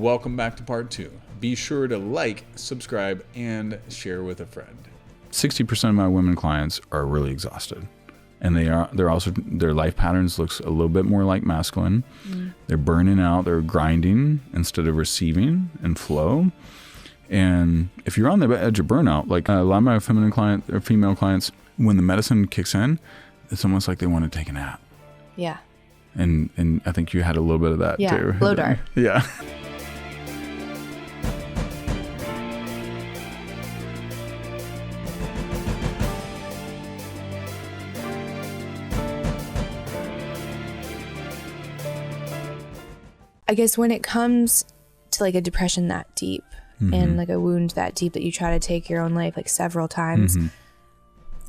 welcome back to part 2. Be sure to like, subscribe, and share with a friend. 60% of my women clients are really exhausted. And their life patterns looks a little bit more like masculine. They're burning out, they're grinding instead of receiving and flow. And if you're on the edge of burnout, like a lot of my female clients, when the medicine kicks in, it's almost like they want to take a nap. Yeah. And I think you had a little bit of that too. Yeah, blow dart. Yeah. I guess when it comes to like a depression that deep and like a wound that deep that you try to take your own life like several times,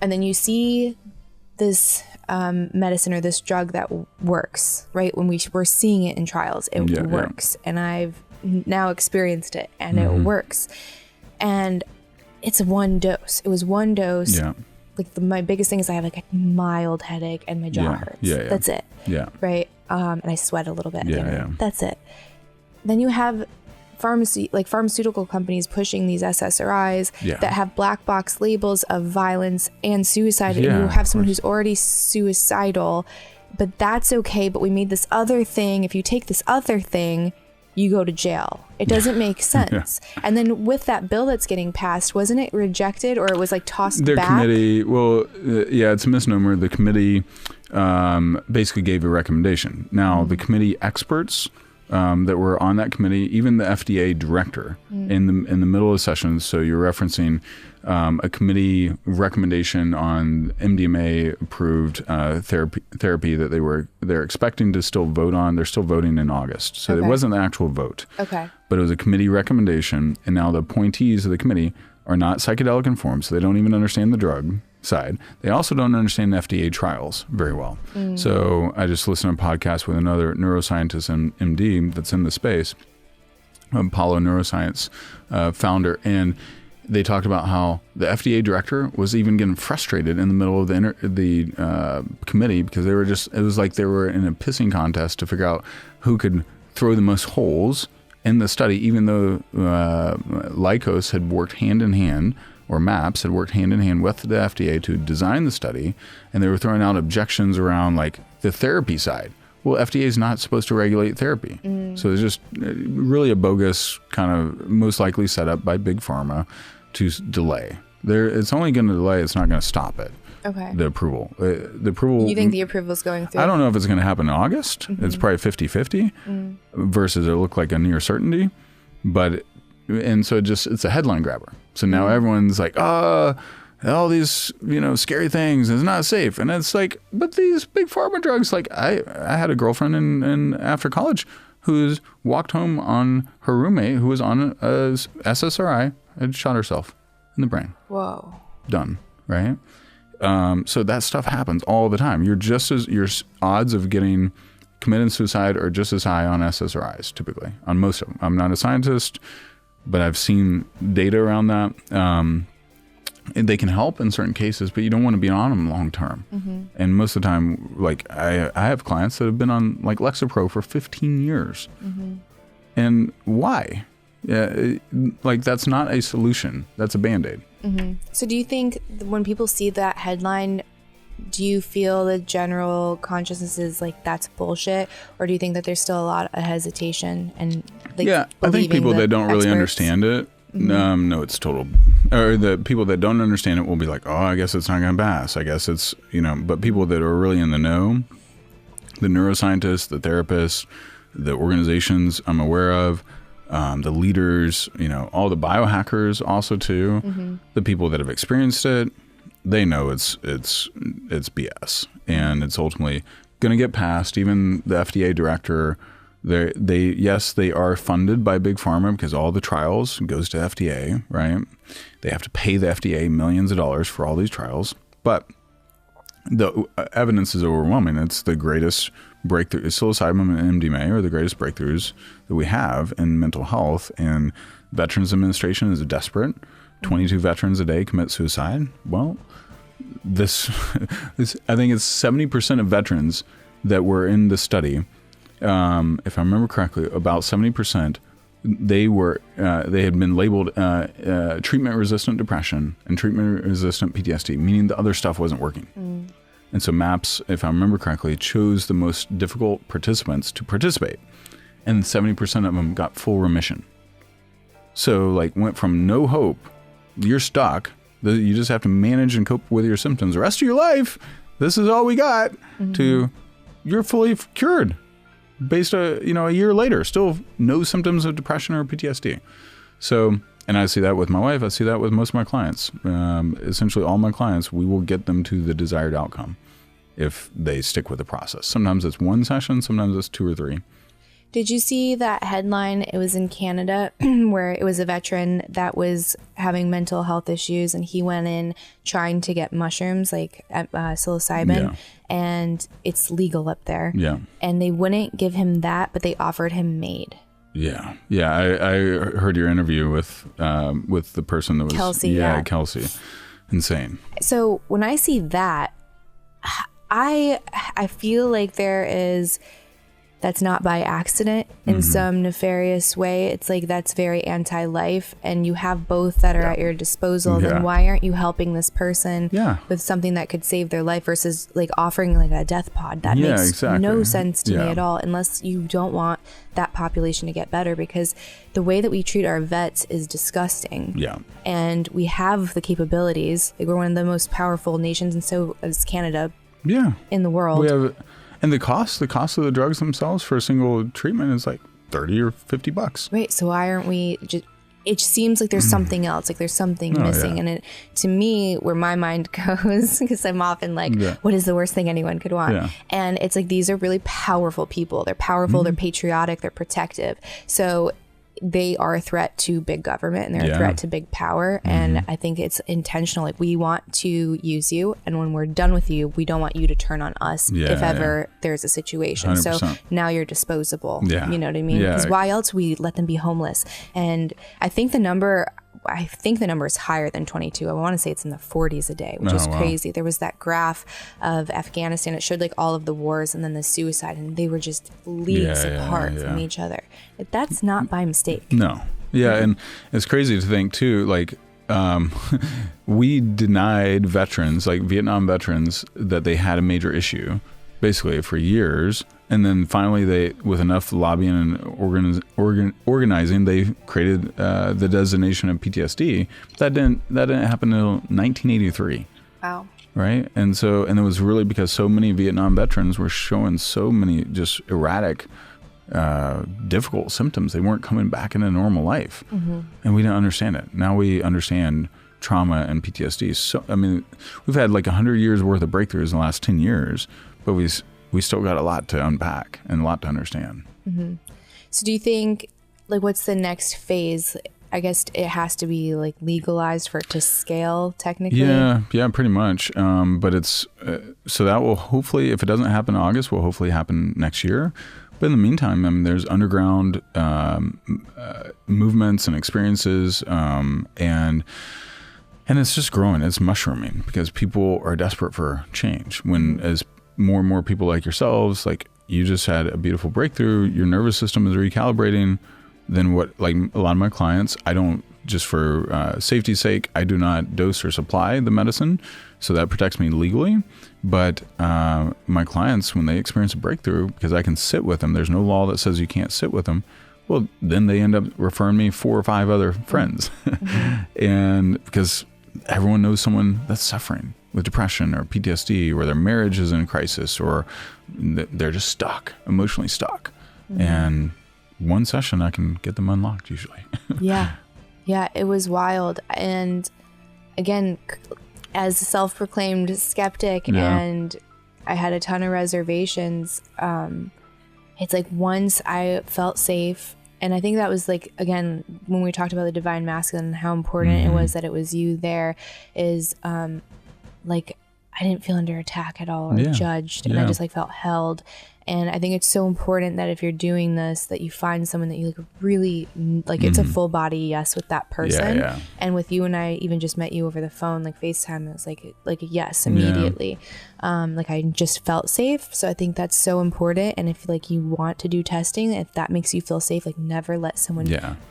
and then you see this medicine or this drug that works, right? When we're seeing it in trials, it works. And I've now experienced it and it works. And it's one dose. It was one dose. Yeah. Like my biggest thing is I have like a mild headache and my jaw hurts. Yeah. That's it. Yeah. Right. And I sweat a little bit. That's it. Then you have pharmaceutical companies pushing these SSRIs that have black box labels of violence and suicide. And you have someone who's already suicidal, but that's okay. But we made this other thing. If you take this other thing, you go to jail. It doesn't make sense. And then with that bill that's getting passed, wasn't it rejected or it was like tossed Their back? committee, it's a misnomer. The committee basically gave a recommendation. Now, the committee experts that were on that committee, even the FDA director in the middle of sessions. So you're referencing a committee recommendation on MDMA approved therapy that they're expecting to still vote on. They're still voting in August. So it wasn't the actual vote. Okay. But it was a committee recommendation. And now the appointees of the committee are not psychedelic informed. So they don't even understand the drug side. They also don't understand FDA trials very well. So I just listened to a podcast with another neuroscientist and MD that's in the space, Apollo Neuroscience founder, and they talked about how the FDA director was even getting frustrated in the middle of the committee because it was like they were in a pissing contest to figure out who could throw the most holes in the study, even though Lycos had worked hand in hand, or MAPS had worked hand in hand with the FDA to design the study, and they were throwing out objections around like the therapy side. Well, FDA is not supposed to regulate therapy. So it's just really a bogus kind of most likely set up by Big Pharma to delay. It's only going to delay, it's not going to stop it. Okay. The approval. You think the approval is going through? I don't know if it's going to happen in August. It's probably 50-50 versus it looked like a near certainty. And so it's a headline grabber. So now everyone's like, all these, scary things, it's not safe. And it's like, but these big pharma drugs, like I had a girlfriend in after college who's walked home on her roommate who was on a SSRI and shot herself in the brain. Whoa. Done. Right. So that stuff happens all the time. Your odds of getting committed suicide are just as high on SSRIs, typically, on most of them. I'm not a scientist, but I've seen data around that. They can help in certain cases, but you don't want to be on them long term. And most of the time, like I have clients that have been on like Lexapro for 15 years. And why? Like that's not a solution. That's a Band-Aid. So do you think when people see that headline, do you feel the general consciousness is like that's bullshit, or do you think that there's still a lot of hesitation and like I think people that don't really understand it no, it's total, or the people that don't understand it will be like, oh, I guess it's not going to pass, I guess it's but people that are really in the know, the neuroscientists, the therapists, the organizations I'm aware of, the leaders, all the biohackers also too, the people that have experienced it, they know it's BS, and it's ultimately going to get passed. Even the FDA director, they are funded by Big Pharma because all the trials goes to FDA, right? They have to pay the FDA millions of dollars for all these trials, but the evidence is overwhelming. It's the greatest breakthrough. Psilocybin and MDMA are the greatest breakthroughs that we have in mental health, and Veterans Administration is desperate. 22 veterans a day commit suicide. Well, this I think it's 70% of veterans that were in the study. If I remember correctly, about 70% they had been labeled treatment-resistant depression and treatment-resistant PTSD, meaning the other stuff wasn't working. And so MAPS, if I remember correctly, chose the most difficult participants to participate. And 70% of them got full remission. So like went from no hope, you're stuck, you just have to manage and cope with your symptoms the rest of your life, this is all we got, to you're fully cured based a year later, still no symptoms of depression or PTSD. So, and I see that with my wife, I see that with most of my clients. Essentially all my clients, we will get them to the desired outcome if they stick with the process. Sometimes it's one session, sometimes it's 2 or 3. Did you see that headline? It was in Canada where it was a veteran that was having mental health issues, and he went in trying to get mushrooms like psilocybin, and it's legal up there. Yeah. And they wouldn't give him that, but they offered him MAID. Yeah. Yeah. I heard your interview with the person that was Kelsey. Yeah, Kelsey. Insane. So when I see that, I feel like that's not by accident in some nefarious way. It's like that's very anti-life, and you have both that are at your disposal. Then why aren't you helping this person with something that could save their life versus like offering like a death pod? That makes no sense to me at all, unless you don't want that population to get better, because the way that we treat our vets is disgusting. Yeah. And we have the capabilities. Like, we're one of the most powerful nations, and so is Canada. Yeah. In the world. We have. And the cost of the drugs themselves for a single treatment is like $30 or $50. Right. So why aren't we just, it seems like there's something else, like there's something missing. And it, to me, where my mind goes, because I'm often like, what is the worst thing anyone could want? Yeah. And it's like, these are really powerful people. They're powerful, they're patriotic, they're protective. So they are a threat to big government, and they're a threat to big power. And I think it's intentional. Like, we want to use you, and when we're done with you, we don't want you to turn on us if ever there's a situation. 100%. So now you're disposable. You know what I mean? Because why else we let them be homeless? And I think the number is higher than 22. I want to say it's in the 40s a day, which is crazy. There was that graph of Afghanistan. It showed like all of the wars and then the suicide, and they were just leagues apart from each other. Like, that's not by mistake. No. Yeah. And it's crazy to think too, like, we denied veterans, like Vietnam veterans, that they had a major issue basically for years. And then finally, they, with enough lobbying and organizing, they created the designation of PTSD. That didn't happen until 1983. Wow. Right. And it was really because so many Vietnam veterans were showing so many just erratic, difficult symptoms. They weren't coming back into normal life, and we didn't understand it. Now we understand trauma and PTSD. So, I mean, we've had like 100 years worth of breakthroughs in the last 10 years, but we still got a lot to unpack and a lot to understand. So do you think, like, what's the next phase? I guess it has to be like legalized for it to scale technically. Yeah, pretty much. But it's, so that will hopefully, if it doesn't happen in August, will hopefully happen next year. But in the meantime, I mean, there's underground movements and experiences, and it's just growing. It's mushrooming because people are desperate for change. When as more and more people like yourselves, like you just had a beautiful breakthrough, your nervous system is recalibrating, then what, like a lot of my clients, I don't, just for safety's sake, I do not dose or supply the medicine. So that protects me legally. But my clients, when they experience a breakthrough, because I can sit with them, there's no law that says you can't sit with them. Well, then they end up referring me 4 or 5 other friends. And because everyone knows someone that's suffering with depression or PTSD, or their marriage is in crisis, or they're just stuck, emotionally stuck. And one session, I can get them unlocked usually. Yeah, it was wild. And again, as a self-proclaimed skeptic, and I had a ton of reservations, it's like once I felt safe, and I think that was like, again, when we talked about the divine masculine and how important it was that it was you there, is like I didn't feel under attack at all or judged, and I just like felt held. And I think it's so important that if you're doing this, that you find someone that you like really like. It's a full body yes with that person. Yeah. And with you and I even just met you over the phone, like FaceTime, it was like a yes immediately. Like I just felt safe. So I think that's so important. And if like you want to do testing, if that makes you feel safe, like never let someone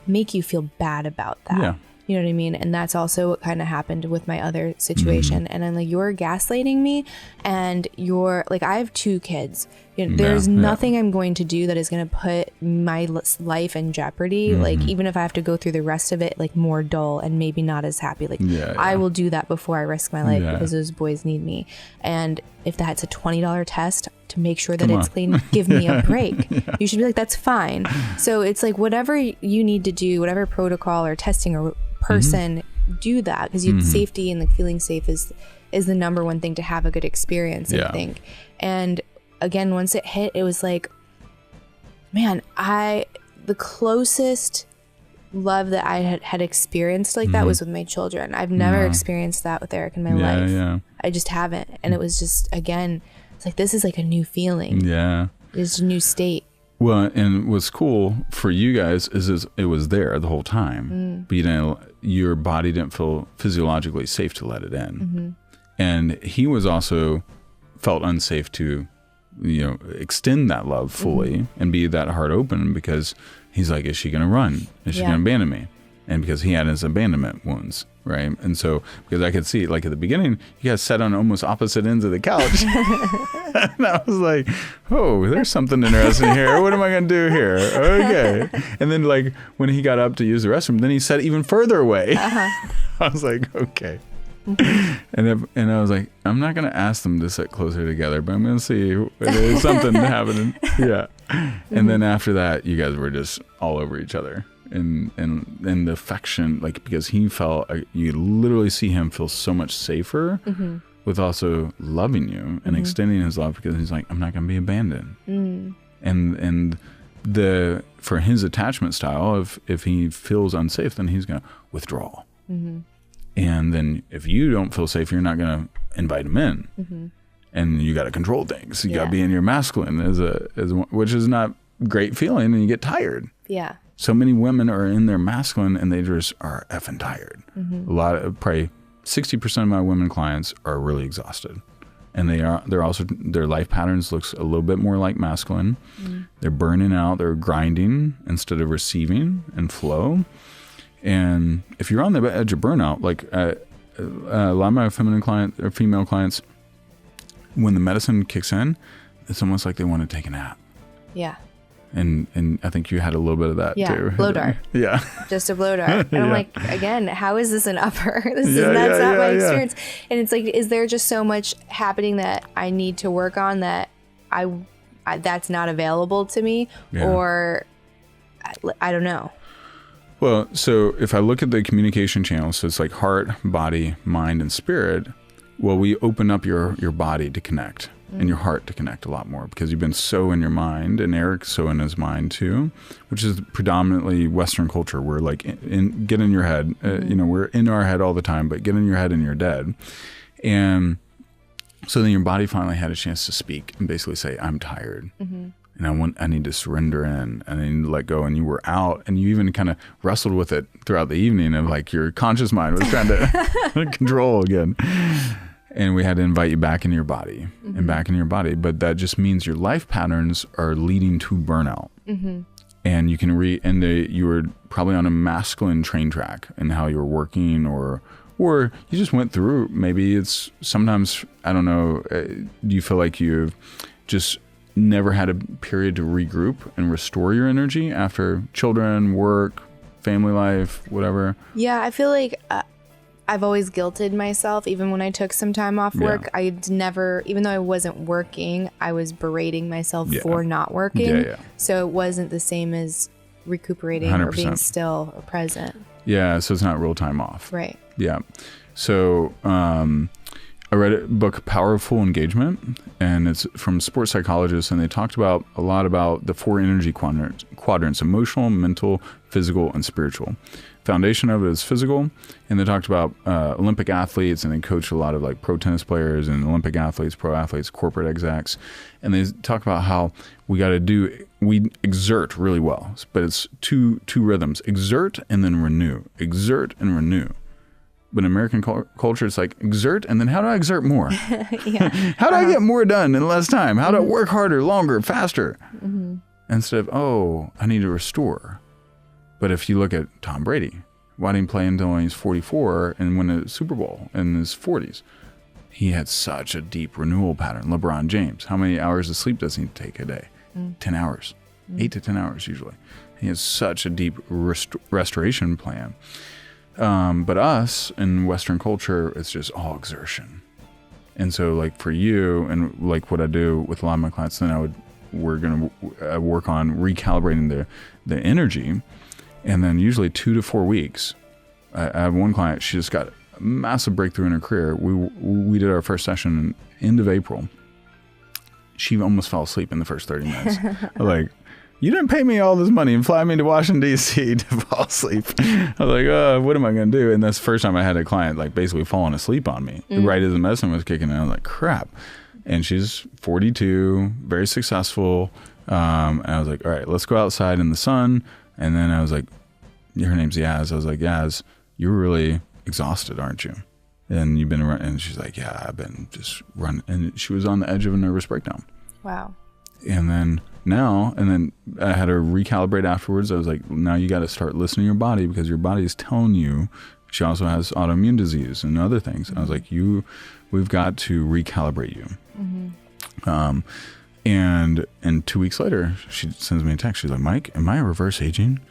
make you feel bad about that. Yeah. You know what I mean? And that's also what kind of happened with my other situation. And I'm like, you're gaslighting me, and you're like, I have 2 kids. You know, there's nothing I'm going to do that is going to put my life in jeopardy. Like, even if I have to go through the rest of it, like more dull and maybe not as happy, like I will do that before I risk my life because those boys need me. And if that's a $20 test to make sure that it's clean, give me a break. You should be like, that's fine. So it's like, whatever you need to do, whatever protocol or testing or person, do that, because safety and like feeling safe is the number one thing to have a good experience, I think. And again, once it hit, it was like, man, the closest love that I had experienced like that was with my children. I've never experienced that with Eric in my life. I just haven't. And it was just, again, it's like, this is like a new feeling. It's a new state. Well, and what's cool for you guys is it was there the whole time, but your body didn't feel physiologically safe to let it in. And he was also felt unsafe to, extend that love fully and be that heart open, because he's like, is she going to run? Is she going to abandon me? And because he had his abandonment wounds, right? And so, because I could see, like at the beginning, you guys sat on almost opposite ends of the couch. And I was like, oh, there's something interesting here. What am I going to do here? Okay. And then like when he got up to use the restroom, then he sat even further away. I was like, okay. And I was like, I'm not going to ask them to sit closer together, but I'm going to see if there's something happening. And then after that, you guys were just all over each other. And the affection, like, because he felt, you literally see him feel so much safer with also loving you and extending his love, because he's like, I'm not going to be abandoned. And for his attachment style, if he feels unsafe, then he's going to withdraw. And then if you don't feel safe, you're not going to invite him in. And you got to control things. You got to be in your masculine, which is not a great feeling, and you get tired. So many women are in their masculine and they just are effing tired. Probably 60% of my women clients are really exhausted, and they're also, their life patterns looks a little bit more like masculine. They're burning out, they're grinding instead of receiving and flow. And if you're on the edge of burnout, like a lot of my female clients, when the medicine kicks in, it's almost like they want to take a nap. And I think you had a little bit of that too. Blow dart. Just a blow dart. And I'm like, again, how is this an upper? That's not my experience. And it's like, is there just so much happening that I need to work on that I that's not available to me? Or I don't know. Well, so if I look at the communication channels, so it's like heart, body, mind, and spirit. Well, we open up your body to connect. And your heart to connect a lot more, because you've been so in your mind, and Eric's so in his mind too, which is predominantly Western culture. We're like, get in your head. We're in our head all the time, but get in your head and you're dead. And so then your body finally had a chance to speak and basically say, I'm tired. And I need to surrender in, and I need to let go. And you were out, and you even kind of wrestled with it throughout the evening, of like your conscious mind was trying to control again. And we had to invite you back into your body and back into your body. But that just means your life patterns are leading to burnout. And you can you were probably on a masculine train track in how you were working, or you just went through, maybe it's sometimes, I don't know, do you feel like you've just never had a period to regroup and restore your energy after children, work, family life, whatever? Yeah, I feel like I've always guilted myself. Even when I took some time off work, I'd never, even though I wasn't working, I was berating myself for not working. So it wasn't the same as recuperating 100%. Or being still or present. Yeah, so it's not real time off. Right. Yeah. So I read a book, Powerful Engagement, and it's from sports psychologists, and they talked about a lot about the 4 energy quadrants: emotional, mental, physical, and spiritual. Foundation of it is physical, and they talked about Olympic athletes, and they coach a lot of like pro tennis players and Olympic athletes, pro athletes, corporate execs, and they talk about how we exert really well, but it's two rhythms: exert and then renew, exert and renew. But in American culture, it's like exert, and then how do I exert more? How do I get more done in less time? How do I work harder, longer, faster? Instead of, I need to restore. But if you look at Tom Brady, why didn't he play until he's 44 and win a Super Bowl in his 40s? He had such a deep renewal pattern. LeBron James, how many hours of sleep does he take a day? 10 hours, 8 to 10 hours usually. He has such a deep restoration plan. But us in Western culture, it's just all exertion. And so like for you, and like what I do with a lot of my clients, then we're going to work on recalibrating the energy. And then usually 2 to 4 weeks, I have one client, she just got a massive breakthrough in her career. We did our first session end of April. She almost fell asleep in the first 30 minutes. Like, you didn't pay me all this money and fly me to Washington, D.C. to fall asleep. I was like, what am I going to do? And that's the first time I had a client like basically falling asleep on me right as the medicine was kicking in. I was like, crap. And she's 42, very successful. And I was like, all right, let's go outside in the sun. And then I was like, her name's Yaz. I was like, Yaz, you're really exhausted, aren't you? And you've been running. And she's like, yeah, I've been just running. And she was on the edge of a nervous breakdown. Wow. And then I had her recalibrate afterwards. I was like, now you got to start listening to your body, because your body is telling you. She also has autoimmune disease and other things. I was like, we've got to recalibrate you. And 2 weeks later, she sends me a text. She's like, Mike, am I reverse aging?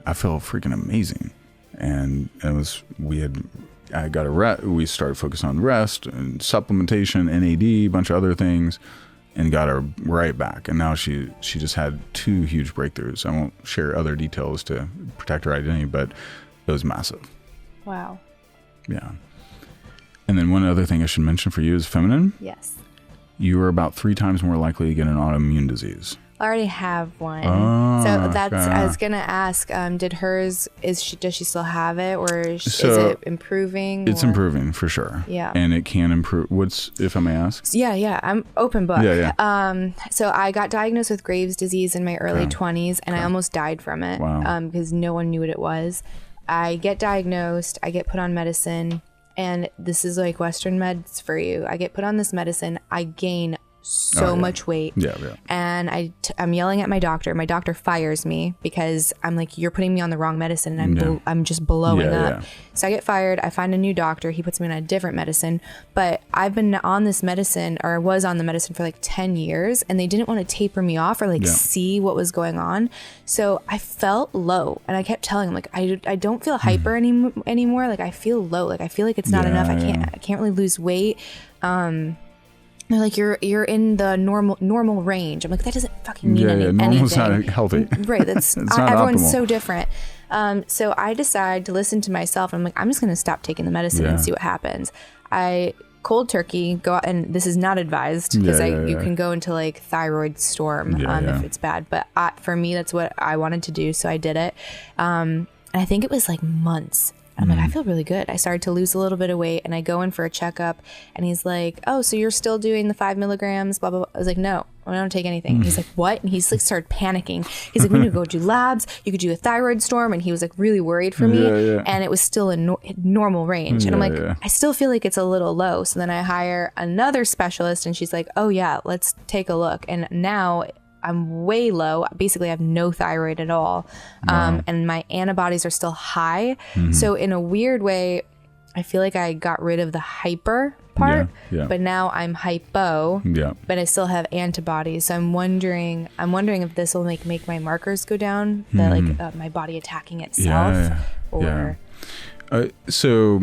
I feel freaking amazing. And we started focusing on rest and supplementation, NAD, a bunch of other things, and got her right back. And now she just had 2 huge breakthroughs. I won't share other details to protect her identity, but it was massive. Wow. Yeah. And then one other thing I should mention for you is feminine. Yes. You are about 3 times more likely to get an autoimmune disease. I already have one. Oh, so okay. I was going to ask, does she still have it, or is it improving? It's improving for sure. Yeah. And it can improve. If I may ask? Yeah. I'm open book. Yeah. So I got diagnosed with Graves' disease in my early 20s, and I almost died from it. Wow. Because no one knew what it was. I get diagnosed, I get put on medicine, and this is like Western meds for you. I get put on this medicine, I gain so much weight. Yeah. And I'm yelling at my doctor. My doctor fires me because I'm like, you're putting me on the wrong medicine, and I'm just blowing up. So I get fired. I find a new doctor. He puts me on a different medicine. But I've been on this medicine, or was on the medicine, for like 10 years, and they didn't want to taper me off or see what was going on. So I felt low, and I kept telling him, like, I don't feel hyper anymore. Like, I feel low. Like, I feel like it's not enough. I can't really lose weight. They're like, you're in the normal range. I'm like, that doesn't fucking mean anything. Normal's not healthy. Right. That's everyone's optimal. So different. So I decide to listen to myself. I'm like, I'm just going to stop taking the medicine and see what happens. I cold turkey go out, and this is not advised, because you can go into like thyroid storm if it's bad. But for me, that's what I wanted to do. So I did it. And I think it was like months. I'm like, I feel really good. I started to lose a little bit of weight, and I go in for a checkup, and he's like, oh, so you're still doing the 5 milligrams, blah, blah, blah. I was like, no, I don't take anything. He's like, what? And he's like, started panicking. He's like, we need to go do labs. You could do a thyroid storm. And he was like really worried for me. And it was still in normal range. And I'm like, I still feel like it's a little low. So then I hire another specialist, and she's like, oh yeah, let's take a look. And now I'm way low. Basically, I have no thyroid at all. And my antibodies are still high. So in a weird way, I feel like I got rid of the hyper part, but now I'm hypo, but I still have antibodies. So I'm wondering if this will make my markers go down, my body attacking itself. So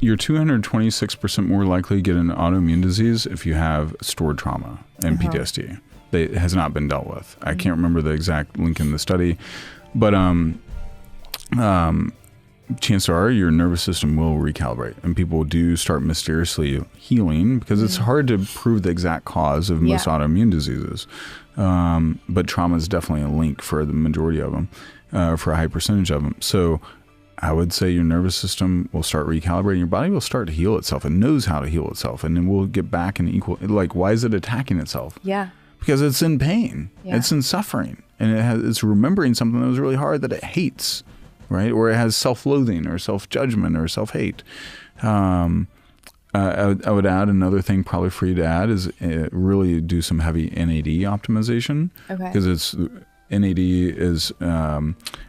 you're 226% more likely to get an autoimmune disease if you have stored trauma and PTSD. It has not been dealt with. I can't remember the exact link in the study, but chances are your nervous system will recalibrate, and people do start mysteriously healing because it's hard to prove the exact cause of most autoimmune diseases. But trauma is definitely a link for the majority of them, for a high percentage of them. So I would say your nervous system will start recalibrating. Your body will start to heal itself. It knows how to heal itself, and then we'll get back in equal. Like, why is it attacking itself? Yeah. Because it's in pain. Yeah. It's in suffering, and it's remembering something that was really hard that it hates, right? Or it has self-loathing or self-judgment or self-hate. I would add another thing probably for you to add is really do some heavy NAD optimization. Okay. Because it's NAD is,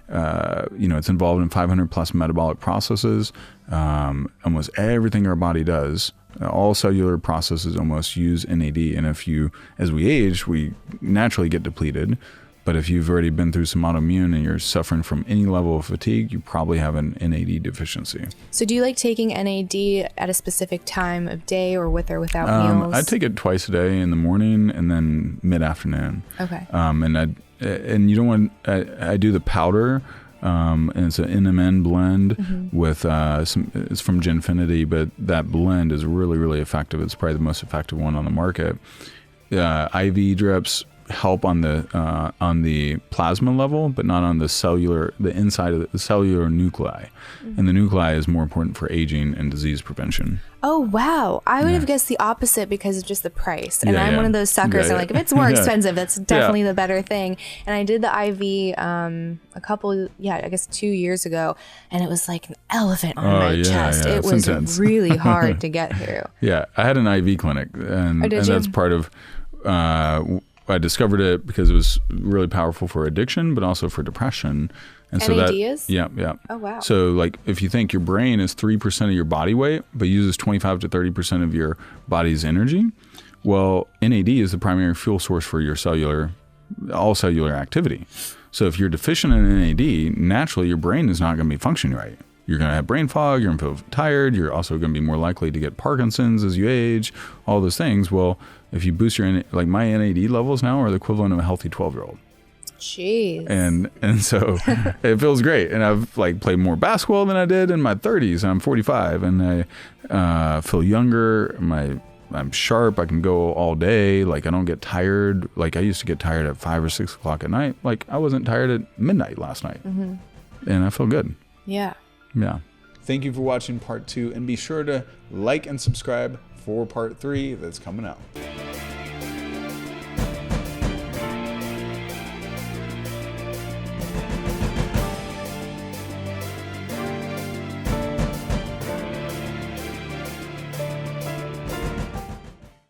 it's involved in 500 plus metabolic processes. Almost everything our body does, all cellular processes almost use NAD. And as we age, we naturally get depleted. But if you've already been through some autoimmune and you're suffering from any level of fatigue, you probably have an NAD deficiency. So do you like taking NAD at a specific time of day or with or without meals? I take it twice a day in the morning and then mid-afternoon. Okay. And you don't want, I do the powder, and it's an NMN blend with it's from Genfinity, but that blend is really, really effective. It's probably the most effective one on the market. IV drips help on the plasma level, but not on the inside of the cellular nuclei. And the nuclei is more important for aging and disease prevention. Oh, wow. I would have guessed the opposite because of just the price. And I'm one of those suckers. I'm like, if it's more expensive, that's definitely the better thing. And I did the IV I guess 2 years ago, and it was like an elephant on my chest. It was intense. Really hard to get through. Yeah, I had an IV clinic, and that's part of I discovered it because it was really powerful for addiction, but also for depression. And so NAD is? Yeah. Oh, wow. So like if you think your brain is 3% of your body weight, but uses 25 to 30% of your body's energy, well, NAD is the primary fuel source for your all cellular activity. So if you're deficient in NAD, naturally your brain is not going to be functioning right. You're going to have brain fog, you're going to feel tired, you're also going to be more likely to get Parkinson's as you age, all those things. Well, if you boost like my NAD levels now are the equivalent of a healthy 12-year-old. Jeez. And so it feels great. And I've played more basketball than I did in my 30s. I'm 45 and I feel younger. I'm sharp. I can go all day. I don't get tired. I used to get tired at 5 or 6 o'clock at night. I wasn't tired at midnight last night. And I feel good. Yeah. Yeah. Thank you for watching part 2, and be sure to like and subscribe for part 3 that's coming out.